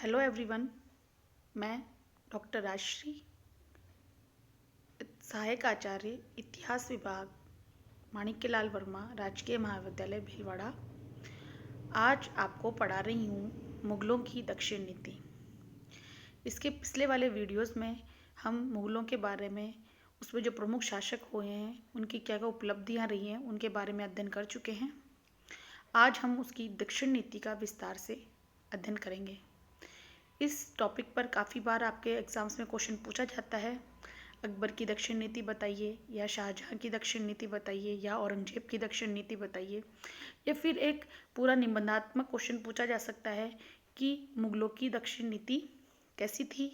Hello everyone. मैं doctor Rajshree, सहायक आचार्य इतिहास विभाग, माणिक्यलाल वर्मा राजकीय महाविद्यालय भीलवाड़ा। आज आपको पढ़ा रही हूँ मुगलों की दक्षिण नीति। इसके पिछले वाले वीडियोस में हम मुगलों के बारे में, उसमें जो प्रमुख शासक हुए हैं, उनकी क्या क्या उपलब्धियाँ रही हैं, उनके बारे में अध्ययन कर चुके हैं। आज हम उसकी दक्षिण नीति का विस्तार से अध्ययन करेंगे। इस टॉपिक पर काफ़ी बार आपके एग्ज़ाम्स में क्वेश्चन पूछा जाता है। अकबर की दक्षिण नीति बताइए, या शाहजहां की दक्षिण नीति बताइए, या औरंगजेब की दक्षिण नीति बताइए। या फिर एक पूरा निबंधात्मक क्वेश्चन पूछा जा सकता है कि मुगलों की दक्षिण नीति कैसी थी,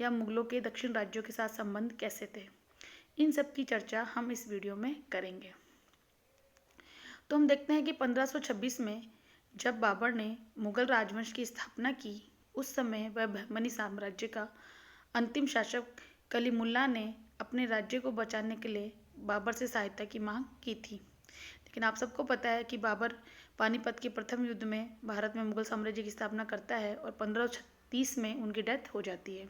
या मुगलों के दक्षिण राज्यों के साथ संबंध कैसे थे। इन सब की चर्चा हम इस वीडियो में करेंगे। तो हम देखते हैं कि 1526 में जब बाबर ने मुगल राजवंश की स्थापना की, उस समय वह बहमनी साम्राज्य का अंतिम शासक कलीमुल्ला ने अपने राज्य को बचाने के लिए बाबर से सहायता की मांग की थी। लेकिन आप सबको पता है कि बाबर पानीपत के प्रथम युद्ध में भारत में मुगल साम्राज्य की स्थापना करता है और 1530 में उनकी डेथ हो जाती है।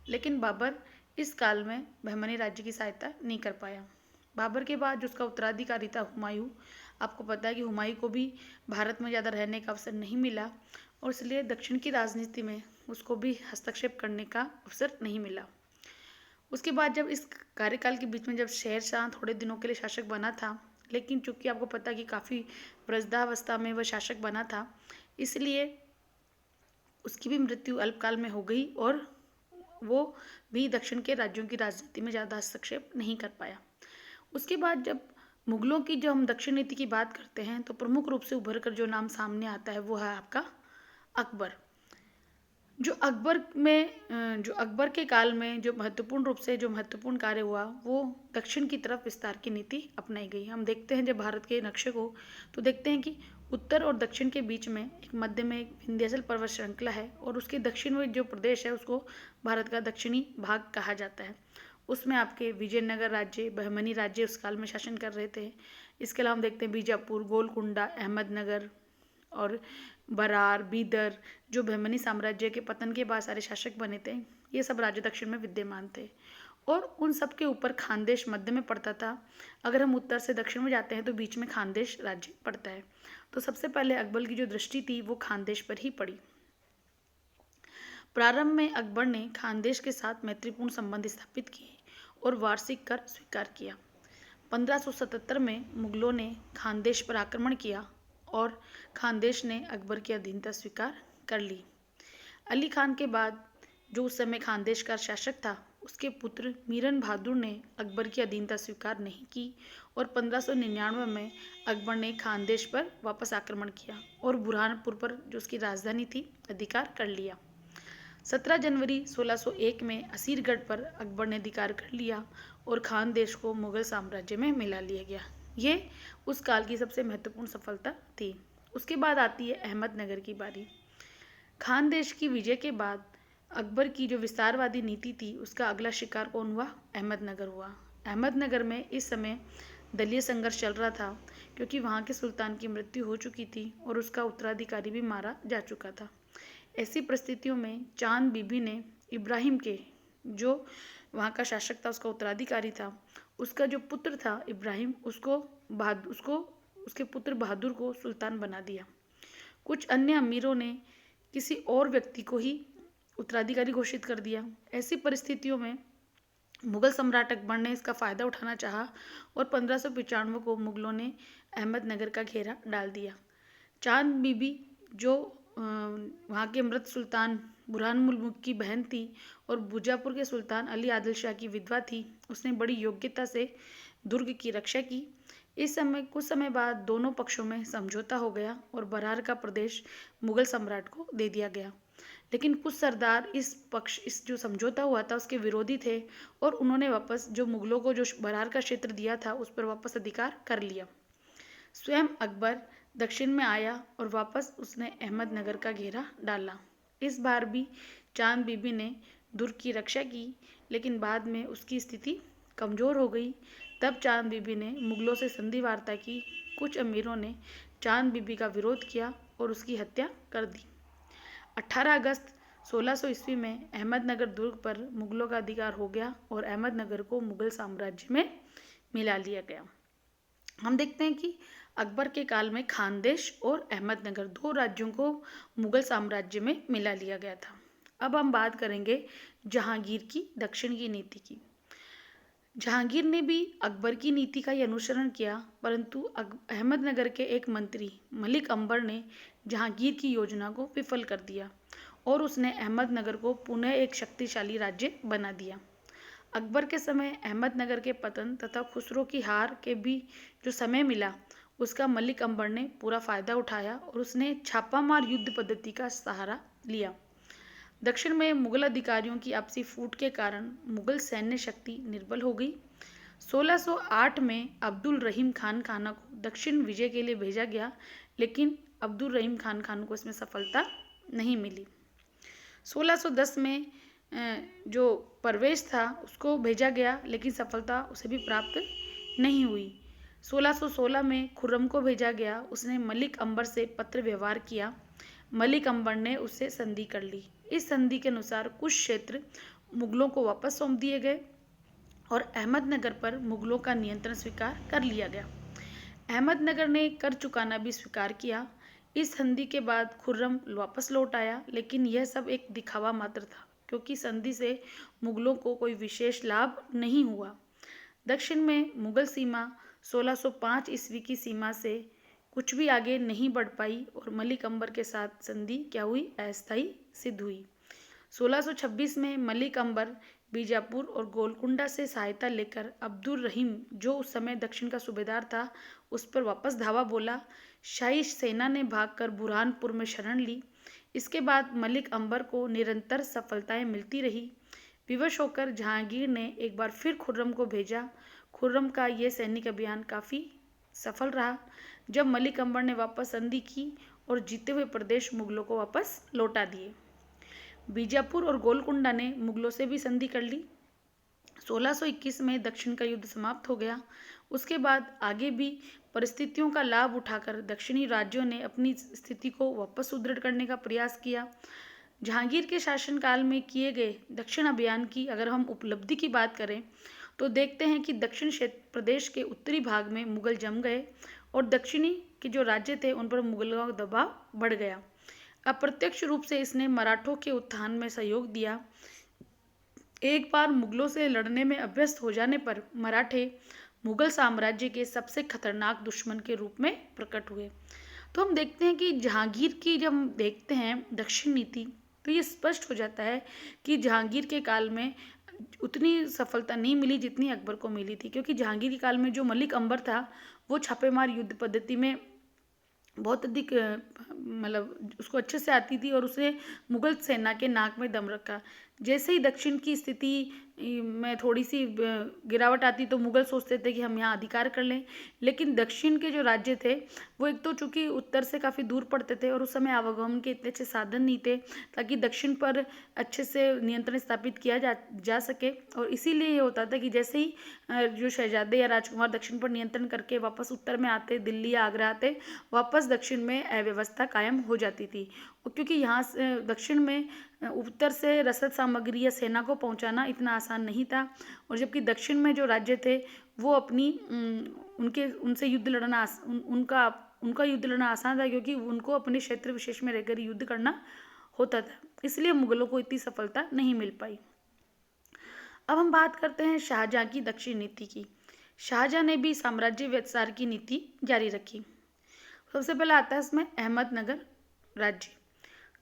लेकिन बाबर इस काल में बहमनी राज्य की सहायता नहीं कर पाया। बाबर के बाद जो उसका उत्तराधिकारी था हुमायूं, आपको पता है कि हुमायूं को भी भारत में ज़्यादा रहने का अवसर नहीं मिला, और इसलिए दक्षिण की राजनीति में उसको भी हस्तक्षेप करने का अवसर नहीं मिला। उसके बाद जब इस कार्यकाल के बीच में जब शेर शाह थोड़े दिनों के लिए शासक बना था, लेकिन चूंकि आपको पता है कि काफ़ी वृद्धावस्था में वह शासक बना था, इसलिए उसकी भी मृत्यु अल्पकाल में हो गई और वो भी दक्षिण के राज्यों की राजनीति में ज़्यादा हस्तक्षेप नहीं कर पाया। उसके बाद जब मुगलों की जो हम दक्षिण नीति की बात करते हैं, तो प्रमुख रूप से उभर कर जो नाम सामने आता है वो है आपका अकबर। जो अकबर के काल में जो महत्वपूर्ण रूप से जो महत्वपूर्ण कार्य हुआ, वो दक्षिण की तरफ विस्तार की नीति अपनाई गई। हम देखते हैं जब भारत के नक्शे को, तो देखते हैं कि उत्तर और दक्षिण के बीच में एक मध्य में एक विंध्याचल पर्वत श्रृंखला है, और उसके दक्षिण में जो प्रदेश है उसको भारत का दक्षिणी भाग कहा जाता है। उसमें आपके विजयनगर राज्य, बहमनी राज्य उस काल में शासन कर रहे थे। इसके अलावा हम देखते हैं बीजापुर, गोलकुंडा, अहमदनगर और बरार, बीदर, जो बहमनी साम्राज्य के पतन के बाद सारे शासक बने थे, ये सब राज्य दक्षिण में विद्यमान थे। और उन सब के ऊपर खानदेश मध्य में पड़ता था। अगर हम उत्तर से दक्षिण में जाते हैं तो बीच में खानदेश राज्य पड़ता है। तो सबसे पहले अकबर की जो दृष्टि थी वो खानदेश पर ही पड़ी। प्रारंभ में अकबर ने खानदेश के साथ मैत्रीपूर्ण संबंध स्थापित किए और वार्षिक कर स्वीकार किया। 1577 में मुगलों ने खानदेश पर आक्रमण किया और खानदेश ने अकबर की अधीनता स्वीकार कर ली। अली खान के बाद जो उस समय खानदेश का शासक था, उसके पुत्र मीरन बहादुर ने अकबर की अधीनता स्वीकार नहीं की, और 1599 में अकबर ने खानदेश पर वापस आक्रमण किया और बुरहानपुर पर जो उसकी राजधानी थी अधिकार कर लिया। 17 जनवरी 1601 में असीरगढ़ पर अकबर ने अधिकार कर लिया और खानदेश को मुगल साम्राज्य में मिला लिया गया। ये उस काल की सबसे महत्वपूर्ण सफलता थी। उसके बाद आती है अहमदनगर की बारी। खानदेश की विजय के बाद अकबर की जो विस्तारवादी नीति थी, उसका अगला शिकार कौन हुआ? अहमदनगर हुआ। अहमदनगर में इस समय दलीय संघर्ष चल रहा था, क्योंकि वहाँ के सुल्तान की मृत्यु हो चुकी थी और उसका उत्तराधिकारी भी मारा जा चुका था। ऐसी परिस्थितियों में चांद बीबी ने इब्राहिम के, जो वहाँ का शासक था, उसका उत्तराधिकारी था, उसका जो पुत्र था इब्राहिम, उसको उसके पुत्र बहादुर को सुल्तान बना दिया। कुछ अन्य अमीरों ने किसी और व्यक्ति को ही उत्तराधिकारी घोषित कर दिया। ऐसी परिस्थितियों में मुगल सम्राट अकबर ने इसका फ़ायदा उठाना चाहा और 1595 को मुगलों ने अहमदनगर का घेरा डाल दिया। चांद बीबी जो वहाँ के मृत सुल्तान बुरहान मुल्क की बहन थी और बीजापुर के सुल्तान अली आदिल शाह की विधवा थी, उसने बड़ी योग्यता से दुर्ग की रक्षा की। इस समय कुछ समय बाद दोनों पक्षों में समझौता हो गया और बरार का प्रदेश मुगल सम्राट को दे दिया गया। लेकिन कुछ सरदार इस जो समझौता हुआ था उसके विरोधी थे, और उन्होंने वापस जो मुगलों को जो बरार का क्षेत्र दिया था उस पर वापस अधिकार कर लिया। स्वयं अकबर दक्षिण में आया और वापस उसने अहमदनगर का घेरा डाला। इस बार भी चांद बीबी ने दुर्ग की रक्षा की, लेकिन बाद में उसकी स्थिति कमज़ोर हो गई। तब चांद बीबी ने मुगलों से संधि वार्ता की। कुछ अमीरों ने चांद बीबी का विरोध किया और उसकी हत्या कर दी। 18 अगस्त 1600 ईस्वी में अहमदनगर दुर्ग पर मुगलों का अधिकार हो गया और अहमदनगर को मुगल साम्राज्य में मिला लिया गया। हम देखते हैं कि अकबर के काल में खानदेश और अहमदनगर दो राज्यों को मुगल साम्राज्य में मिला लिया गया था। अब हम बात करेंगे जहांगीर की दक्षिण की नीति की। जहांगीर ने भी अकबर की नीति का ही अनुसरण किया, परंतु अहमदनगर के एक मंत्री मलिक अंबर ने जहांगीर की योजना को विफल कर दिया और उसने अहमदनगर को पुनः एक शक्तिशाली राज्य बना दिया। अकबर के समय अहमदनगर के पतन तथा खुसरो की हार के भी जो समय मिला, उसका मलिक अंबर ने पूरा फायदा उठाया और उसने छापामार युद्ध पद्धति का सहारा लिया। दक्षिण में मुगल अधिकारियों की आपसी फूट के कारण मुगल सैन्य शक्ति निर्बल हो गई। 1608 में अब्दुल रहीम खान खाना को दक्षिण विजय के लिए भेजा गया, लेकिन अब्दुल रहीम खान को इसमें सफलता नहीं मिली। 1610 में जो परवेज था उसको भेजा गया, लेकिन सफलता उसे भी प्राप्त नहीं हुई। 1616 में खुर्रम को भेजा गया, उसने मलिक अंबर से पत्र व्यवहार किया। मलिक अंबर ने उससे संधि कर ली। इस संधि के अनुसार कुछ क्षेत्र मुगलों को वापस सौंप दिए गए और अहमदनगर पर मुगलों का नियंत्रण स्वीकार कर लिया गया। अहमदनगर ने कर चुकाना भी स्वीकार किया। इस संधि के बाद खुर्रम वापस लौट आया, लेकिन यह सब एक दिखावा मात्र था, क्योंकि संधि से मुगलों को कोई विशेष लाभ नहीं हुआ। दक्षिण में मुगल सीमा 1605 ईस्वी की सीमा से कुछ भी आगे नहीं बढ़ पाई और मलिक अंबर के साथ संधि क्या हुई, अस्थायी सिद्ध हुई। 1626 में मलिक अंबर बीजापुर और गोलकुंडा से सहायता लेकर अब्दुल रहीम, जो उस समय दक्षिण का सूबेदार था, उस पर वापस धावा बोला। शाही सेना ने भागकर बुरहानपुर में शरण ली। इसके बाद मलिक अंबर को निरंतर सफलताएं मिलती रही। विवश होकर जहांगीर ने एक बार फिर खुर्रम को भेजा। खुर्रम का यह सैनिक अभियान काफ़ी सफल रहा। जब मलिक अंबर ने वापस संधि की और जीते हुए प्रदेश मुगलों को वापस लौटा दिए। बीजापुर और गोलकुंडा ने मुगलों से भी संधि कर ली। 1621 में दक्षिण का युद्ध समाप्त हो गया। उसके बाद आगे भी परिस्थितियों का लाभ उठाकर दक्षिणी राज्यों ने अपनी स्थिति को वापस सुदृढ़ करने का प्रयास किया। जहांगीर के शासनकाल में किए गए दक्षिण अभियान की अगर हम उपलब्धि की बात करें तो देखते हैं कि दक्षिण क्षेत्र प्रदेश के उत्तरी भाग में मुगल जम गए और दक्षिणी के जो राज्य थे उन पर मुगलों का दबाव बढ़ गया। अप्रत्यक्ष रूप से इसने मराठों के उत्थान में सहयोग दिया। एक बार मुगलों से लड़ने में अभ्यस्त हो जाने पर मराठे मुगल साम्राज्य के सबसे खतरनाक दुश्मन के रूप में प्रकट हुए। तो हम देखते हैं कि जहांगीर की जब हम देखते हैं दक्षिण नीति, तो ये स्पष्ट हो जाता है कि जहांगीर के काल में उतनी सफलता नहीं मिली जितनी अकबर को मिली थी, क्योंकि जहांगीर के काल में जो मलिक अंबर था वो छापेमार युद्ध पद्धति में बहुत अधिक मतलब उसको अच्छे से आती थी और उसने मुगल सेना के नाक में दम रखा। जैसे ही दक्षिण की स्थिति में थोड़ी सी गिरावट आती तो मुगल सोचते थे कि हम यहाँ अधिकार कर लें, लेकिन दक्षिण के जो राज्य थे वो एक तो चूंकि उत्तर से काफ़ी दूर पड़ते थे और उस समय आवागमन के इतने अच्छे साधन नहीं थे ताकि दक्षिण पर अच्छे से नियंत्रण स्थापित किया जा सके। और इसीलिए ये होता था कि जैसे ही जो शहजादे या राजकुमार दक्षिण पर नियंत्रण करके वापस उत्तर में आते, दिल्ली या आगरा आते, वापस दक्षिण में अव्यवस्था कायम हो जाती थी। क्योंकि यहाँ से दक्षिण में उत्तर से रसद सामग्री या सेना को पहुँचाना इतना आसान नहीं था, और जबकि दक्षिण में जो राज्य थे वो अपनी उनसे युद्ध लड़ना उनका युद्ध लड़ना आसान था, क्योंकि उनको अपने क्षेत्र विशेष में रहकर युद्ध करना होता था। इसलिए मुगलों को इतनी सफलता नहीं मिल पाई। अब हम बात करते हैं शाहजहाँ की दक्षिण नीति की। शाहजहाँ ने भी साम्राज्य विस्तार की नीति जारी रखी। सबसे पहले आता है इसमें अहमदनगर राज्य।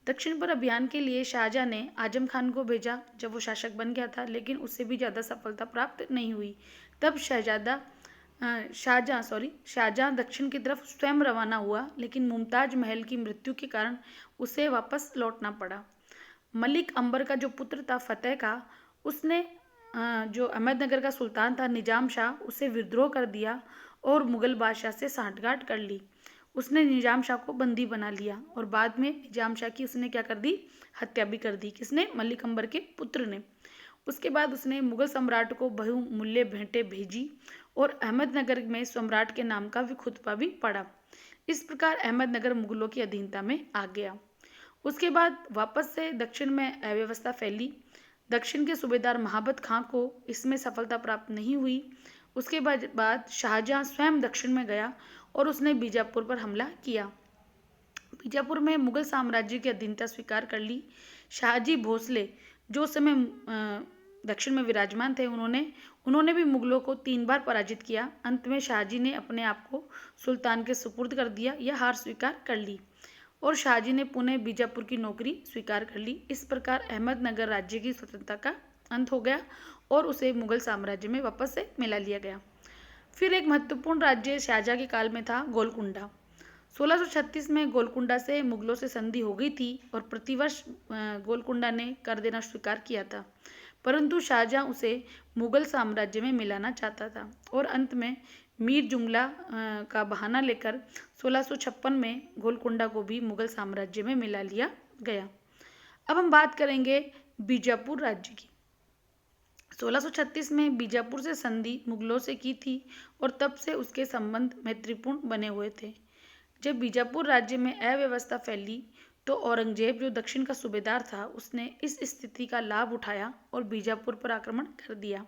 दक्षिण पर अभियान के लिए शाहजहाँ ने आजम खान को भेजा जब वो शासक बन गया था, लेकिन उससे भी ज़्यादा सफलता प्राप्त नहीं हुई। तब शाहजहाँ दक्षिण की तरफ स्वयं रवाना हुआ, लेकिन मुमताज महल की मृत्यु के कारण उसे वापस लौटना पड़ा। मलिक अंबर का जो पुत्र था फतेह का, उसने जो अहमदनगर का सुल्तान था निजाम शाह, उसे विद्रोह कर दिया और मुगल बादशाह से सांठगांठ कर ली। उसने निजाम शाह को बंदी बना लिया और बाद में निजाम शाह की उसने क्या कर दी, हत्या भी कर दी। किसने? मलिक अंबर के पुत्र ने। उसके बाद उसने मुगल सम्राट को बहुमूल्य भेंटें भेजी और अहमदनगर में सम्राट के नाम का भी खुतबा भी पढ़ा। इस प्रकार अहमदनगर मुगलों की अधीनता में आ गया। उसके बाद वापस से दक्षिण में अव्यवस्था फैली। दक्षिण के सूबेदार महाबत खां को इसमें सफलता प्राप्त नहीं हुई। उसके बाद शाहजहां स्वयं दक्षिण में गया और उसने बीजापुर पर हमला किया। बीजापुर में मुगल साम्राज्य की अधीनता स्वीकार कर ली। शाहजी भोसले जो उस समय दक्षिण में विराजमान थे, उन्होंने भी मुगलों को 3 बार पराजित किया। अंत में शाहजी ने अपने आप को सुल्तान के सुपुर्द कर दिया, यह हार स्वीकार कर ली और शाहजी ने पुनः बीजापुर की नौकरी स्वीकार कर ली। इस प्रकार अहमदनगर राज्य की स्वतंत्रता का अंत हो गया और उसे मुगल साम्राज्य में वापस से मिला लिया गया। फिर एक महत्वपूर्ण राज्य शाहजहां के काल में था गोलकुंडा। 1636 में गोलकुंडा से मुगलों से संधि हो गई थी और प्रतिवर्ष गोलकुंडा ने कर देना स्वीकार किया था, परंतु शाहजहां उसे मुगल साम्राज्य में मिलाना चाहता था और अंत में मीर जुमला का बहाना लेकर 1656 में गोलकुंडा को भी मुगल साम्राज्य में मिला लिया गया। अब हम बात करेंगे बीजापुर राज्य की। 1636 में बीजापुर से संधि मुगलों से की थी और तब से उसके संबंध मैत्रीपूर्ण बने हुए थे। जब बीजापुर राज्य में अव्यवस्था फैली तो औरंगजेब जो दक्षिण का सूबेदार था, उसने इस स्थिति का लाभ उठाया और बीजापुर पर आक्रमण कर दिया।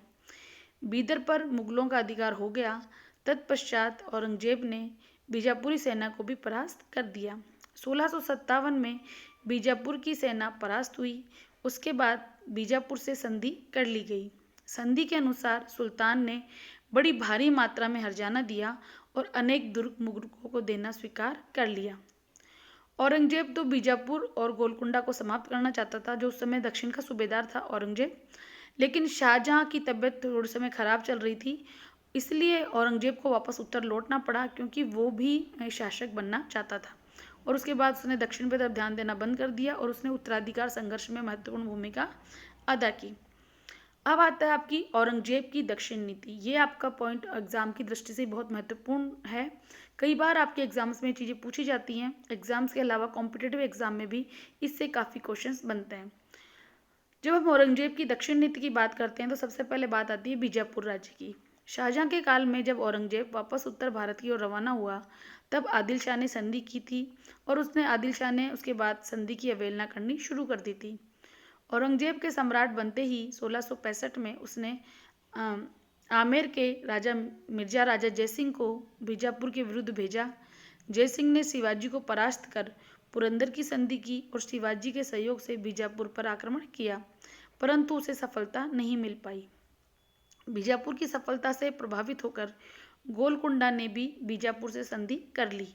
बीदर पर मुगलों का अधिकार हो गया। तत्पश्चात औरंगजेब ने बीजापुरी सेना को भी परास्त कर दिया। 1657 में बीजापुर की सेना परास्त हुई। उसके बाद बीजापुर से संधि कर ली गई। संधि के अनुसार सुल्तान ने बड़ी भारी मात्रा में हर्जाना दिया और अनेक दुर्ग मुगलों को देना स्वीकार कर लिया। औरंगजेब तो बीजापुर और गोलकुंडा को समाप्त करना चाहता था, जो उस समय दक्षिण का सूबेदार था औरंगजेब, लेकिन शाहजहां की तबीयत थोड़े समय खराब चल रही थी, इसलिए औरंगजेब को वापस उत्तर लौटना पड़ा, क्योंकि वो भी शासक बनना चाहता था। और उसके बाद उसने दक्षिण पर तरफ ध्यान देना बंद कर दिया और उसने उत्तराधिकार संघर्ष में महत्वपूर्ण भूमिका अदा की। अब आता है आपकी औरंगजेब की दक्षिण नीति। ये आपका पॉइंट एग्जाम की दृष्टि से बहुत महत्वपूर्ण है। कई बार आपके एग्जाम्स में चीज़ें पूछी जाती हैं। एग्जाम्स के अलावा कॉम्पिटिटिव एग्जाम में भी इससे काफ़ी क्वेश्चंस बनते हैं। जब हम औरंगजेब की दक्षिण नीति की बात करते हैं तो सबसे पहले बात आती है बीजापुर राज्य की। शाहजहां के काल में जब औरंगजेब वापस उत्तर भारत की ओर रवाना हुआ, तब आदिल शाह ने संधि की थी और आदिल शाह ने उसके बाद संधि की अवहेलना करनी शुरू कर दी थी। औरंगजेब के सम्राट बनते ही 1665 में उसने आमेर के राजा मिर्जा राजा जयसिंह को बीजापुर के विरुद्ध भेजा। जयसिंह ने शिवाजी को परास्त कर पुरंदर की संधि की और शिवाजी के सहयोग से बीजापुर पर आक्रमण किया, परंतु उसे सफलता नहीं मिल पाई। बीजापुर की सफलता से प्रभावित होकर गोलकुंडा ने भी बीजापुर से संधि कर ली।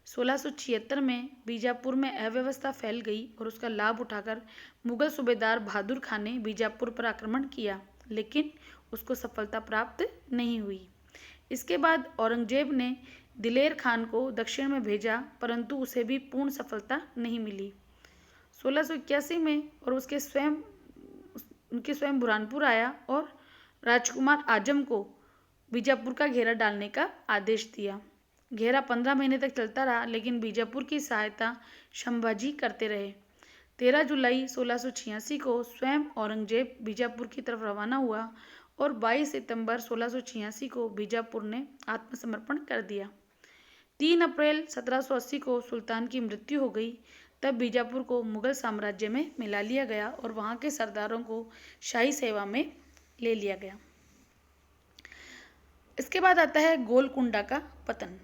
1676 में बीजापुर में अव्यवस्था फैल गई और उसका लाभ उठाकर मुगल सूबेदार बहादुर खान ने बीजापुर पर आक्रमण किया, लेकिन उसको सफलता प्राप्त नहीं हुई। इसके बाद औरंगजेब ने दिलेर खान को दक्षिण में भेजा, परंतु उसे भी पूर्ण सफलता नहीं मिली। 1681 में और उनके स्वयं बुरहानपुर आया और राजकुमार आजम को बीजापुर का घेरा डालने का आदेश दिया। घेरा 15 महीने तक चलता रहा, लेकिन बीजापुर की सहायता संभाजी करते रहे। 13 जुलाई 1686 को स्वयं औरंगजेब बीजापुर की तरफ रवाना हुआ और 22 सितंबर 1686 को बीजापुर ने आत्मसमर्पण कर दिया। 3 अप्रैल 1780 को सुल्तान की मृत्यु हो गई। तब बीजापुर को मुगल साम्राज्य में मिला लिया गया और वहाँ के सरदारों को शाही सेवा में ले लिया गया। इसके बाद आता है गोलकुंडा का पतन।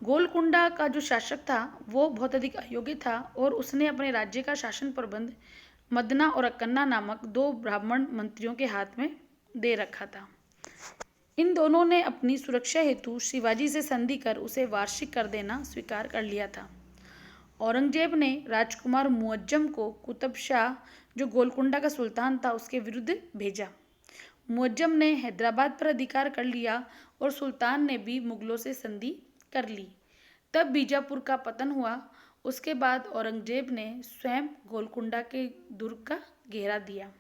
गोलकुंडा का जो शासक था वो बहुत अधिक अयोग्य था और उसने अपने राज्य का शासन प्रबंध मदना और अक्कन्ना नामक 2 ब्राह्मण मंत्रियों के हाथ में दे रखा था। इन दोनों ने अपनी सुरक्षा हेतु शिवाजी से संधि कर उसे वार्षिक कर देना स्वीकार कर लिया था। औरंगजेब ने राजकुमार मुअज्जम को कुतुब शाह, जो गोलकुंडा का सुल्तान था, उसके विरुद्ध भेजा। मुअज्जम ने हैदराबाद पर अधिकार कर लिया और सुल्तान ने भी मुगलों से संधि कर ली। तब बीजापुर का पतन हुआ। उसके बाद औरंगजेब ने स्वयं गोलकुंडा के दुर्ग का घेरा दिया।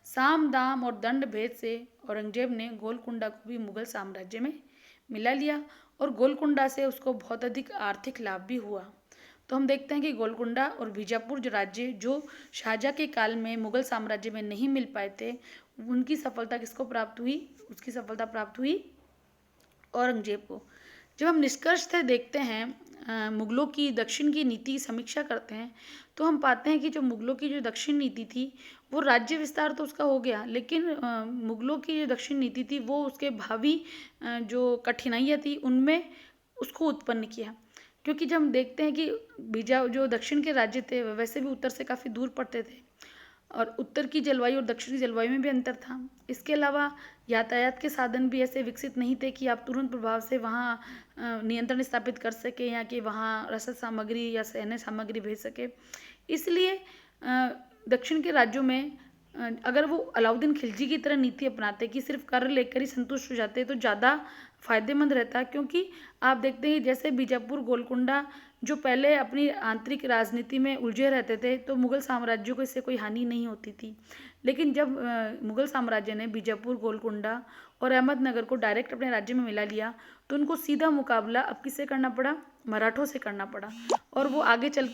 साम दाम और दंड भेद से औरंगजेब ने गोलकुंडा को भी मुगल साम्राज्य में मिला लिया और गोलकुंडा से उसको बहुत अधिक आर्थिक लाभ भी हुआ। तो हम देखते हैं कि गोलकुंडा और बीजापुर जो राज्य जो शाहजहां के काल में मुगल साम्राज्य में नहीं मिल पाए थे, उनकी सफलता किसको प्राप्त हुई? उसकी सफलता प्राप्त हुई औरंगजेब को। जब हम निष्कर्ष से देखते हैं, मुगलों की दक्षिण की नीति की समीक्षा करते हैं, तो हम पाते हैं कि जो मुगलों की जो दक्षिण नीति थी वो राज्य विस्तार तो उसका हो गया, लेकिन मुगलों की जो दक्षिण नीति थी वो उसके भावी जो कठिनाइयाँ थी उनमें उसको उत्पन्न किया। क्योंकि जब हम देखते हैं कि बीजा जो दक्षिण के राज्य थे वैसे भी उत्तर से काफ़ी दूर पड़ते थे और उत्तर की जलवायु और दक्षिण की जलवायु में भी अंतर था। इसके अलावा यातायात के साधन भी ऐसे विकसित नहीं थे कि आप तुरंत प्रभाव से वहाँ नियंत्रण स्थापित कर सके या कि वहाँ रसद सामग्री या सैन्य सामग्री भेज सके। इसलिए दक्षिण के राज्यों में अगर वो अलाउद्दीन खिलजी की तरह नीति अपनाते कि सिर्फ कर लेकर ही संतुष्ट हो जाते तो ज़्यादा फायदेमंद रहता। क्योंकि आप देखते हैं जैसे बीजापुर गोलकुंडा जो पहले अपनी आंतरिक राजनीति में उलझे रहते थे तो मुगल साम्राज्य को इससे कोई हानि नहीं होती थी। लेकिन जब मुगल साम्राज्य ने बीजापुर गोलकुंडा और अहमदनगर को डायरेक्ट अपने राज्य में मिला लिया तो उनको सीधा मुकाबला अब किससे करना पड़ा, मराठों से करना पड़ा। और वो आगे चल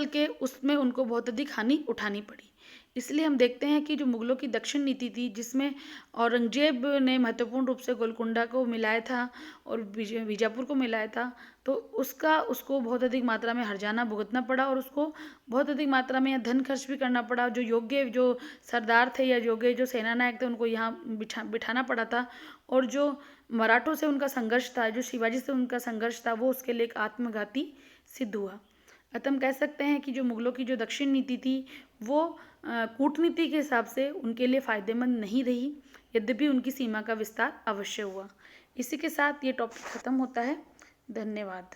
के उसमें उनको बहुत अधिक हानि उठानी पड़ी। इसलिए हम देखते हैं कि जो मुगलों की दक्षिण नीति थी जिसमें औरंगजेब ने महत्वपूर्ण रूप से गोलकुंडा को मिलाया था और बीजापुर को मिलाया था, तो उसको बहुत अधिक मात्रा में हर्जाना भुगतना पड़ा और उसको बहुत अधिक मात्रा में यहाँ धन खर्च भी करना पड़ा। जो योग्य जो सरदार थे या योग्य जो सेना नायक थे उनको यहाँ बिठाना पड़ा था। और जो मराठों से उनका संघर्ष था, जो शिवाजी से उनका संघर्ष था, वो उसके लिए एक आत्मघाती सिद्ध हुआ। अतः हम कह सकते हैं कि जो मुगलों की जो दक्षिण नीति थी वो कूटनीति के हिसाब से उनके लिए फायदेमंद नहीं रही, यद्यपि उनकी सीमा का विस्तार अवश्य हुआ। इसी के साथ ये टॉपिक खत्म होता है। धन्यवाद।